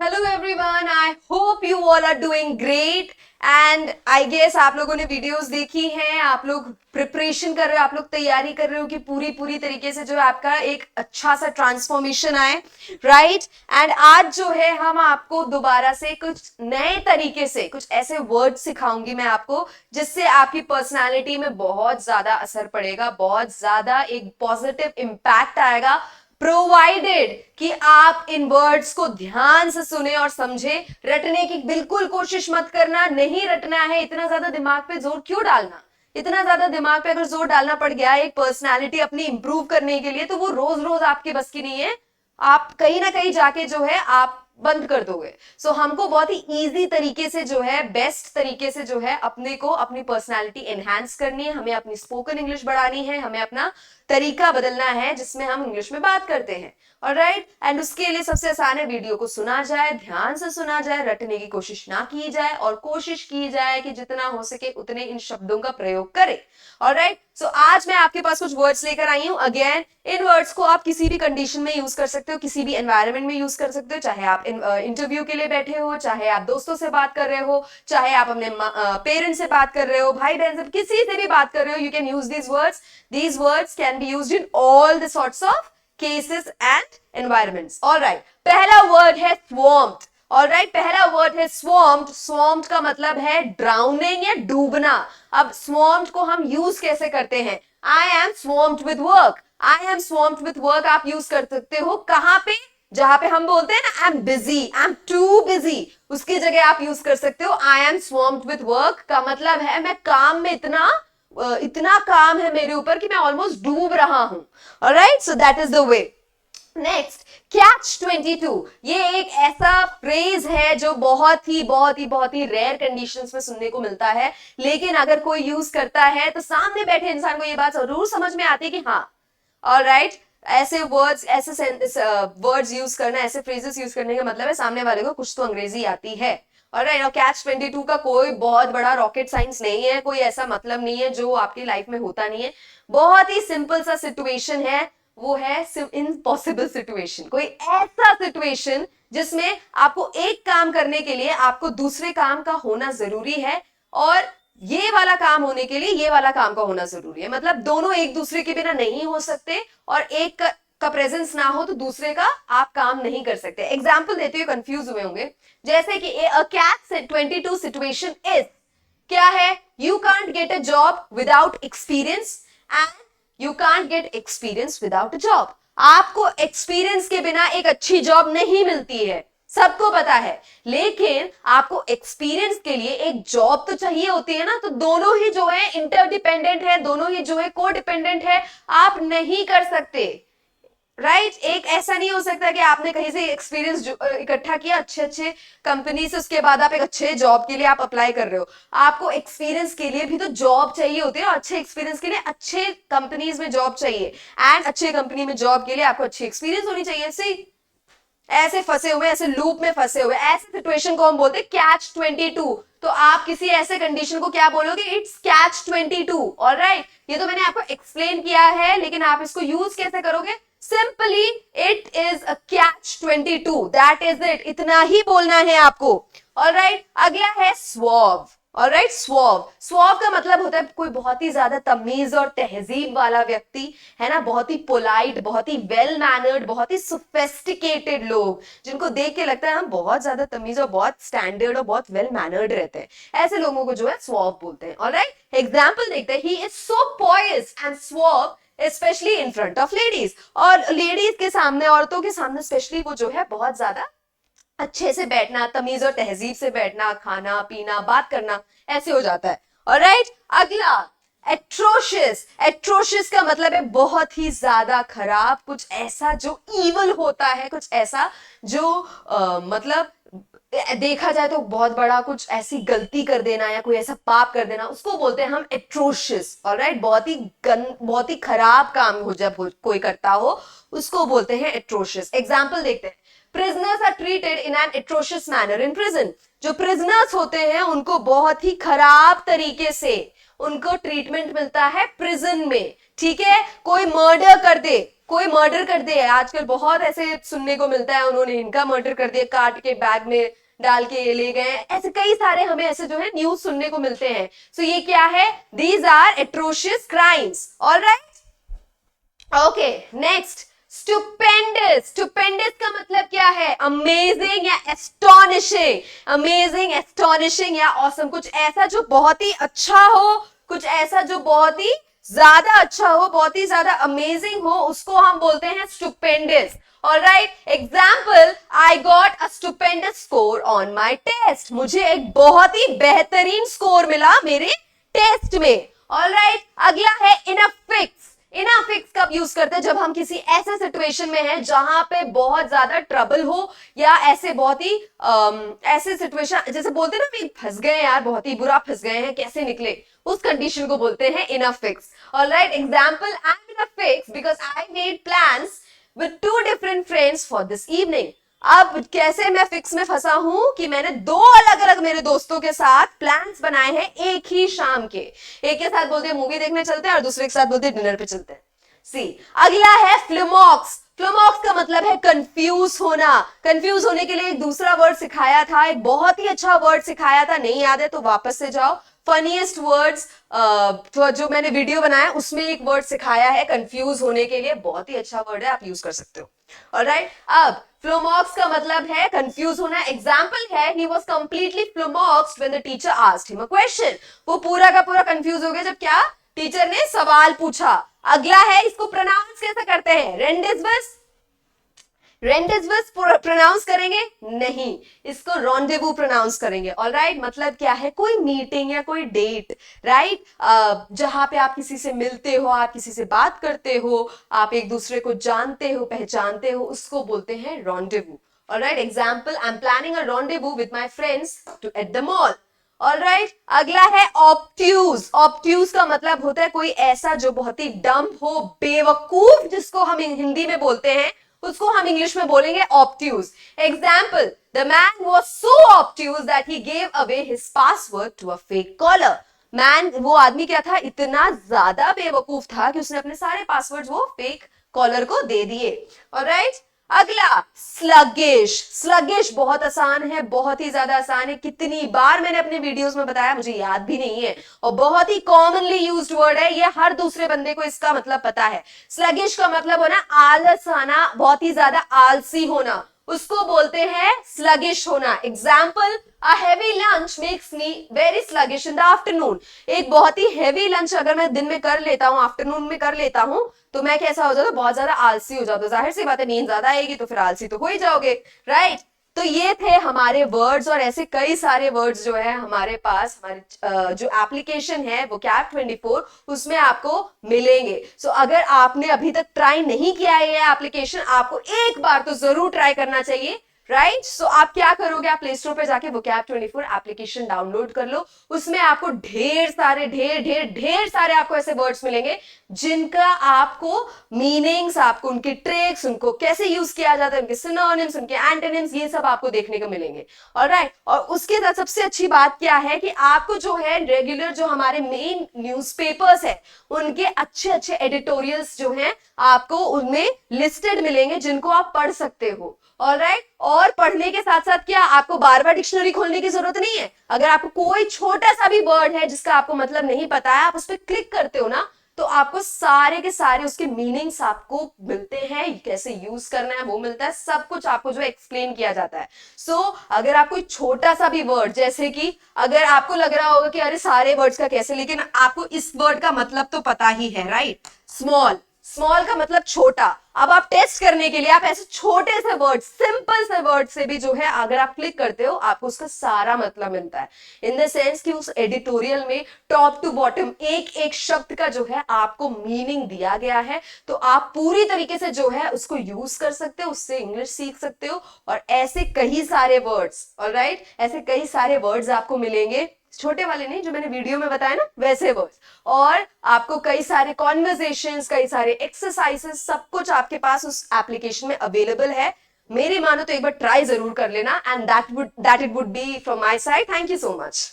Hello everyone, I hope you all are doing great and I guess आप लोगों ने videos देखी हैं, आप लोग प्रिपरेशन कर रहे हो, आप लोग तैयारी कर रहे हो कि पूरी पूरी तरीके से जो है आपका एक अच्छा सा ट्रांसफॉर्मेशन आए, राइट। एंड आज जो है हम आपको दोबारा से कुछ नए तरीके से कुछ ऐसे वर्ड सिखाऊंगी मैं आपको, जिससे आपकी पर्सनालिटी में बहुत ज्यादा असर पड़ेगा, बहुत ज्यादा एक पॉजिटिव इम्पैक्ट आएगा, प्रोवाइडेड कि आप इन वर्ड्स को ध्यान से सुने और समझे। रटने की बिल्कुल कोशिश मत करना, नहीं रटना है। इतना ज्यादा दिमाग पे जोर क्यों डालना? इतना ज्यादा दिमाग पे अगर जोर डालना पड़ गया एक पर्सनालिटी अपनी इंप्रूव करने के लिए, तो वो रोज रोज आपके बस की नहीं है। आप कहीं ना कहीं जाके जो है आप बंद कर दोगे। सो हमको बहुत ही इजी तरीके से जो है, बेस्ट तरीके से जो है अपने को अपनी पर्सनालिटी एनहांस करनी है, हमें अपनी स्पोकन इंग्लिश बढ़ानी है, हमें अपना तरीका बदलना है जिसमें हम इंग्लिश में बात करते हैं। ऑलराइट, एंड उसके लिए सबसे आसान है वीडियो को सुना जाए, ध्यान से सुना जाए, रटने की कोशिश ना की जाए और कोशिश की जाए कि जितना हो सके उतने इन शब्दों का प्रयोग करें। ऑलराइट, सो आज मैं आपके पास कुछ वर्ड्स लेकर आई हूं। अगेन, इन वर्ड्स को आप किसी भी कंडीशन में यूज कर सकते हो, किसी भी एनवायरनमेंट में यूज कर सकते हो, चाहे आप इंटरव्यू के लिए बैठे हो, चाहे आप दोस्तों से बात कर रहे हो, चाहे आप अपने पेरेंट्स से बात कर रहे हो, भाई बहन से, किसी से भी बात कर रहे हो, you can use these words. These words can be used in all the sorts of cases and environments. All right. पहला word है swamped. All right. पहला word है swamped. Swamped का मतलब है drowning या डूबना। अब swamped को हम use कैसे करते हैं? I am swamped with work. I am swamped with work आप use कर सकते हो कहां पे? जहां पे हम बोलते हैं ना I'm busy, I'm too busy, उसकी जगह आप यूज कर सकते हो I am swamped with work का मतलब है मैं काम में इतना काम है मेरे ऊपर कि मैं ऑलमोस्ट डूब रहा हूं। Alright, so that is the way. Next, catch 22। ये एक ऐसा फ्रेज है जो बहुत ही रेयर कंडीशंस में सुनने को मिलता है, लेकिन अगर कोई यूज करता है तो सामने बैठे इंसान को ये बात जरूर समझ में आती है कि हाँ, ऑलराइट, ऐसे वर्ड्स, ऐसे वर्ड्स यूज करना, ऐसे फ्रेजेस यूज करने का मतलब है सामने वाले को कुछ तो अंग्रेजी आती है। ऑलराइट, कैच 22 का कोई बहुत बड़ा रॉकेट साइंस नहीं है, कोई ऐसा मतलब नहीं है जो आपकी लाइफ में होता नहीं है। बहुत ही सिंपल सा सिचुएशन है, वो है इम्पॉसिबल सिचुएशन। कोई ऐसा सिचुएशन जिसमें आपको एक काम करने के लिए आपको दूसरे काम का होना जरूरी है, और ये वाला काम होने के लिए ये वाला काम का होना जरूरी है। मतलब दोनों एक दूसरे के बिना नहीं हो सकते, और एक का प्रेजेंस ना हो तो दूसरे का आप काम नहीं कर सकते। एग्जाम्पल देते हुए कंफ्यूज हुए होंगे, जैसे कि a catch 22 situation is, क्या है? You can't get a job without experience and you can't get experience without a job. आपको एक्सपीरियंस के बिना एक अच्छी जॉब नहीं मिलती है, सबको पता है, लेकिन आपको एक्सपीरियंस के लिए एक जॉब तो चाहिए होती है ना। तो दोनों ही जो है इंटरडिपेंडेंट है, दोनों ही जो है कोडिपेंडेंट है, आप नहीं कर सकते। राइट, एक ऐसा नहीं हो सकता कि आपने कहीं से एक्सपीरियंस इकट्ठा किया अच्छे अच्छे कंपनी से, उसके बाद आप एक अच्छे जॉब के लिए आप अप्लाई कर रहे हो। आपको एक्सपीरियंस के लिए भी तो जॉब चाहिए होती है, और अच्छे एक्सपीरियंस के लिए अच्छे कंपनीज में जॉब चाहिए, एंड अच्छे कंपनी में जॉब के लिए आपको अच्छी एक्सपीरियंस होनी चाहिए। ऐसे फंसे हुए, ऐसे लूप में फंसे हुए, ऐसे सिचुएशन को हम बोलते हैं कैच 22। तो आप किसी ऐसे कंडीशन को क्या बोलोगे? It's catch 22। ऑलराइट, ये तो मैंने आपको एक्सप्लेन किया है, लेकिन आप इसको यूज कैसे करोगे? Simply, it is a catch 22, that is it, इतना ही बोलना है आपको। ऑलराइट, अगला है स्वॉव। ऑलराइट, स्वॉव। स्वॉव का मतलब होता है कोई बहुत ही ज्यादा तमीज और तहजीब वाला व्यक्ति, है ना, बहुत ही पोलाइट, बहुत ही वेल मैनर्ड, बहुत ही सोफिस्टिकेटेड लोग, जिनको देख के लगता है हम बहुत ज्यादा तमीज और बहुत स्टैंडर्ड और बहुत वेल मैनर्ड रहते हैं, ऐसे लोगों को जो है स्वॉव बोलते हैं। ऑलराइट, एग्जाम्पल देखते हैं, he is so poised and suave specially in front of ladies. और लेडीज के सामने, औरतों के सामने स्पेशली वो जो है बहुत ज्यादा अच्छे से बैठना, तमीज और तहजीब से बैठना, खाना पीना बात करना, ऐसे हो जाता है। ऑलराइट, अगला एट्रोशियस। एट्रोशियस का मतलब है बहुत ही ज्यादा खराब, कुछ ऐसा जो ईवल होता है, कुछ ऐसा जो मतलब देखा जाए तो बहुत बड़ा कुछ ऐसी गलती कर देना या कोई ऐसा पाप कर देना, उसको बोलते हैं हम एट्रोशियस। ऑलराइट, बहुत ही खराब काम हो जब कोई करता हो, उसको बोलते हैं एट्रोशियस। एग्जाम्पल देखते हैं, prisoners are treated in an atrocious manner in prison. जो prisoners होते हैं उनको बहुत ही खराब तरीके से उनको ट्रीटमेंट मिलता है प्रिजन में। ठीक है, कोई मर्डर कर दे कोई मर्डर कर दिया, आजकल बहुत ऐसे सुनने को मिलता है, उन्होंने इनका मर्डर कर दिया, काट के बैग में डाल के ले गए, ऐसे कई सारे हमें ऐसे जो है न्यूज सुनने को मिलते हैं. सो ये क्या है? These are atrocious crimes. Alright, okay. Next, stupendous. Stupendous का मतलब क्या है? अमेजिंग या एस्टोनिशिंग. अमेजिंग, एस्टोनिशिंग या ऑसम. कुछ ऐसा जो बहुत ही अच्छा हो, कुछ ऐसा जो बहुत ही ज्यादा अच्छा हो, बहुत ही ज्यादा अमेजिंग हो, उसको हम बोलते हैं stupendous. Alright, example, I got a stupendous score on my test. मुझे एक बहुत ही बेहतरीन स्कोर मिला मेरे टेस्ट में. ऑलराइट, अगला है in a fix. In a fix कब यूज करते हैं? जब हम किसी ऐसे सिचुएशन में हैं जहां पे बहुत ज्यादा ट्रबल हो, या ऐसे बहुत ही ऐसे सिचुएशन जैसे बोलते हैं ना, फंस गए यार, बहुत ही बुरा फंस गए हैं, कैसे निकले, उस कंडीशन को बोलते हैं in a fix. Alright, example, I am in a fix because I made plans with 2 different friends for this evening. अब कैसे मैं फिक्स में फंसा हूं कि मैंने 2 अलग अलग मेरे दोस्तों के साथ प्लान्स बनाए हैं एक ही शाम के. एक के साथ बोलते हैं मूवी देखने चलते हैं और दूसरे के साथ बोलते हैं डिनर पे चलते हैं. सी, अगला है फ्लिमॉक्स. फ्लिमॉक्स का मतलब है कंफ्यूज होना. कंफ्यूज होने के लिए एक दूसरा वर्ड सिखाया था, एक बहुत ही अच्छा वर्ड सिखाया था, नहीं याद है तो वापस से जाओ. फनीएस्ट वर्ड्स जो मैंने वीडियो बनाया उसमें एक वर्ड सिखाया है कंफ्यूज होने के लिए, बहुत ही अच्छा वर्ड है, आप यूज कर सकते हो. ऑलराइट, अब फ्लोमॉक्स का मतलब है कंफ्यूज होना. एग्जाम्पल है, he was completely flummoxed when the teacher asked him a question. वो पूरा का पूरा कंफ्यूज हो गया जब क्या टीचर ने सवाल पूछा. अगला है, इसको प्रोनाउंस कैसे करते हैं? रेंडेजवस. रेंडेजवस प्रोनाउंस करेंगे? नहीं, इसको रॉन्डेवू प्रोनाउंस करेंगे. ऑलराइट, मतलब क्या है? कोई मीटिंग या कोई डेट, राइट, जहां पे आप किसी से मिलते हो, आप किसी से बात करते हो, आप एक दूसरे को जानते हो, पहचानते हो, उसको बोलते हैं rendezvous. Alright, example, I am planning a rendezvous with my friends to at the mall. Alright, अगला है ऑब्ट्यूज. ऑब्ट्यूज का मतलब होता है कोई ऐसा जो बहुत ही डम हो, बेवकूफ, जिसको हम हिंदी में बोलते हैं, उसको हम इंग्लिश में बोलेंगे obtuse. Example, the man was so obtuse that he gave away his password to a fake caller. Man, वो आदमी क्या था? इतना ज्यादा बेवकूफ था कि उसने अपने सारे पासवर्ड्स वो फेक कॉलर को दे दिए. ऑलराइट, अगला स्लगिश. स्लगिश बहुत आसान है, बहुत ही ज्यादा आसान है. कितनी बार मैंने अपने वीडियोस में बताया, मुझे याद भी नहीं है, और बहुत ही कॉमनली यूज्ड वर्ड है ये, हर दूसरे बंदे को इसका मतलब पता है. स्लगिश का मतलब होना आलस आना, बहुत ही ज्यादा आलसी होना, उसको बोलते हैं स्लगिश होना. Example, a heavy lunch makes me very sluggish in the afternoon. एक बहुत ही हैवी लंच अगर मैं दिन में कर लेता हूं, आफ्टरनून में कर लेता हूं, तो मैं कैसा हो जाता हूं? बहुत ज्यादा आलसी हो जाता हूं. जाहिर सी बात है, नींद ज्यादा आएगी तो फिर आलसी तो हो ही जाओगे, राइट. तो ये थे हमारे वर्ड्स, और ऐसे कई सारे वर्ड्स जो है हमारे पास, हमारे जो एप्लीकेशन है वो कैप 24, उसमें आपको मिलेंगे. सो अगर आपने अभी तक ट्राई नहीं किया है ये एप्लीकेशन, आपको एक बार तो जरूर ट्राई करना चाहिए, राइट. सो आप क्या करोगे? आप प्ले स्टोर पे जाके vocab 24 एप्लीकेशन डाउनलोड कर लो. उसमें आपको ढेर सारे आपको ऐसे वर्ड्स मिलेंगे जिनका आपको मीनिंग्स, आपको उनके ट्रिक्स, उनको कैसे यूज किया जाता है, उनके सिनोनिम्स, उनके एंटोनिम्स, ये सब आपको देखने को मिलेंगे. ऑलराइट, और उसके साथ सबसे अच्छी बात क्या है कि आपको जो है रेगुलर जो हमारे मेन न्यूज़पेपर्स है, उनके अच्छे अच्छे एडिटोरियल्स जो हैं आपको उनमें लिस्टेड मिलेंगे, जिनको आप पढ़ सकते हो. ऑलराइट, और पढ़ने के साथ साथ क्या आपको बार बार डिक्शनरी खोलने की जरूरत नहीं है. अगर आपको कोई छोटा सा भी वर्ड है जिसका आपको मतलब नहीं पता है, आप उस पर क्लिक करते हो ना, तो आपको सारे के सारे उसके मीनिंग्स आपको मिलते हैं, कैसे यूज करना है वो मिलता है, सब कुछ आपको जो एक्सप्लेन किया जाता है. सो अगर आप कोई छोटा सा भी वर्ड, जैसे कि अगर आपको लग रहा होगा कि अरे सारे वर्ड्स का कैसे, लेकिन आपको इस वर्ड का मतलब तो पता ही है, राइट. स्मॉल, स्मॉल का मतलब छोटा. अब आप टेस्ट करने के लिए आप ऐसे छोटे से वर्ड, सिंपल से वर्ड से भी जो है अगर आप क्लिक करते हो, आपको उसका सारा मतलब मिलता है. इन द सेंस कि उस एडिटोरियल में टॉप टू बॉटम एक एक शब्द का जो है आपको मीनिंग दिया गया है, तो आप पूरी तरीके से जो है उसको यूज कर सकते हो, उससे इंग्लिश सीख सकते हो. और ऐसे कई सारे वर्ड्स, ऑलराइट, ऐसे कई सारे वर्ड्स आपको मिलेंगे, छोटे वाले नहीं, जो मैंने वीडियो में बताया ना वैसे वर्ड्स. और आपको कई सारे कॉन्वर्सेशंस, कई सारे एक्सरसाइजेस, सब कुछ आपके पास उस एप्लीकेशन में अवेलेबल है. मेरी मानो तो एक बार ट्राई जरूर कर लेना. And that it would be from my side. Thank you so much.